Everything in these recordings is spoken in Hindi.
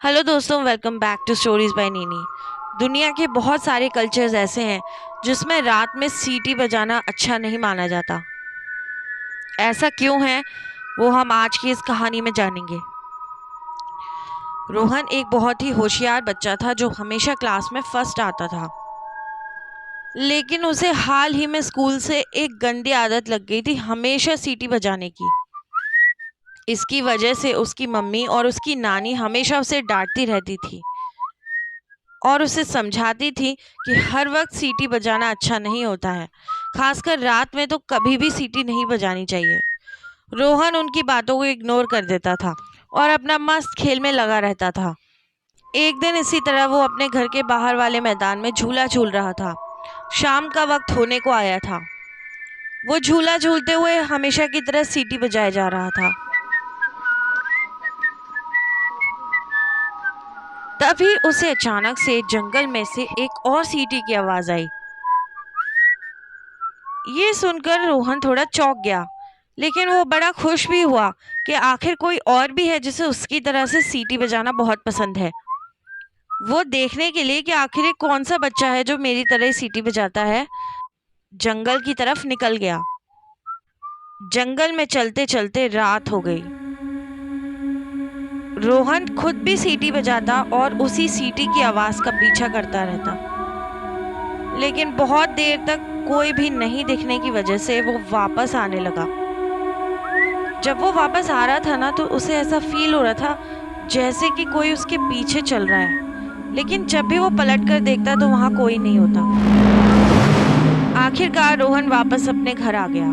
हेलो दोस्तों, welcome back to stories by Nini. दुनिया के बहुत सारे कल्चर्स ऐसे हैं जिसमें रात में सीटी बजाना अच्छा नहीं माना जाता। ऐसा क्यों है, वो हम आज की इस कहानी में जानेंगे। रोहन एक बहुत ही होशियार बच्चा था जो हमेशा क्लास में फर्स्ट आता था। लेकिन उसे हाल ही में स्कूल से एक गंदी आदत लग गई थी, हमेशा सीटी बजाने की। इसकी वजह से उसकी मम्मी और उसकी नानी हमेशा उसे डांटती रहती थी और उसे समझाती थी कि हर वक्त सीटी बजाना अच्छा नहीं होता है। खासकर रात में तो कभी भी सीटी नहीं बजानी चाहिए। रोहन उनकी बातों को इग्नोर कर देता था और अपना मस्त खेल में लगा रहता था। एक दिन इसी तरह वो अपने घर के बाहर वाले मैदान में झूला झूल रहा था। शाम का वक्त होने को आया था। वो झूला झूलते हुए हमेशा की तरह सीटी बजाए जा रहा था। तभी उसे अचानक से जंगल में से एक और सीटी की आवाज आई। ये सुनकर रोहन थोड़ा चौंक गया, लेकिन वो बड़ा खुश भी हुआ कि आखिर कोई और भी है जिसे उसकी तरह से सीटी बजाना बहुत पसंद है। वो देखने के लिए कि आखिर ये कौन सा बच्चा है जो मेरी तरह ही सीटी बजाता है, जंगल की तरफ निकल गया। जंगल में चलते चलते रात हो गई। रोहन खुद भी सीटी बजाता और उसी सीटी की आवाज का पीछा करता रहता, लेकिन बहुत देर तक कोई भी नहीं दिखने की वजह से वो वापस आने लगा। जब वो वापस आ रहा था ना, तो उसे ऐसा फील हो रहा था जैसे कि कोई उसके पीछे चल रहा है। लेकिन जब भी वो पलट कर देखता तो वहां कोई नहीं होता। आखिरकार रोहन वापस अपने घर आ गया।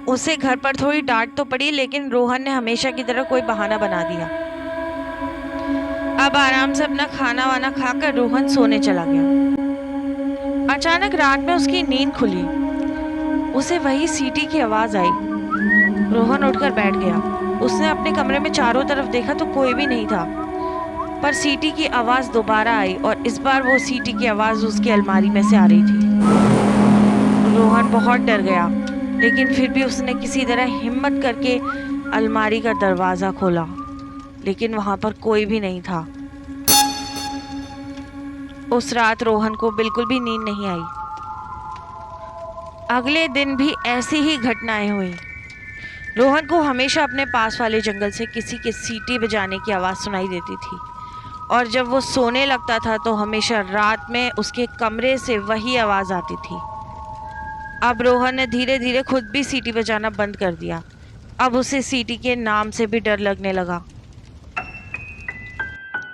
उसे घर पर थोड़ी डांट तो पड़ी, लेकिन रोहन ने हमेशा की तरह कोई बहाना बना दिया। अब आराम से अपना खाना वाना खाकर रोहन सोने चला गया। अचानक रात में उसकी नींद खुली। उसे वही सीटी की आवाज आई। रोहन उठकर बैठ गया। उसने अपने कमरे में चारों तरफ देखा तो कोई भी नहीं था। पर सीटी की आवाज दोबारा आई और इस बार वो सीटी की आवाज उसकी अलमारी में से आ रही थी। रोहन बहुत डर गया, लेकिन फिर भी उसने किसी तरह हिम्मत करके अलमारी का दरवाजा खोला, लेकिन वहां पर कोई भी नहीं था। उस रात रोहन को बिल्कुल भी नींद नहीं आई। अगले दिन भी ऐसी ही घटनाएं हुई। रोहन को हमेशा अपने पास वाले जंगल से किसी के सीटी बजाने की आवाज़ सुनाई देती थी, और जब वो सोने लगता था तो हमेशा रात में उसके कमरे से वही आवाज़ आती थी। अब रोहन ने धीरे धीरे खुद भी सीटी बजाना बंद कर दिया। अब उसे सीटी के नाम से भी डर लगने लगा।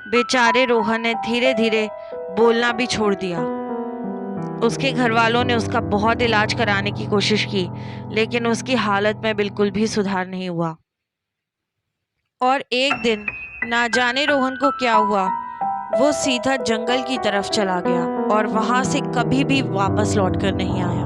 बेचारे रोहन ने धीरे धीरे बोलना भी छोड़ दिया। उसके घर वालों ने उसका बहुत इलाज कराने की कोशिश की, लेकिन उसकी हालत में बिल्कुल भी सुधार नहीं हुआ। और एक दिन ना जाने रोहन को क्या हुआ, वो सीधा जंगल की तरफ चला गया और वहां से कभी भी वापस लौटकर नहीं आया।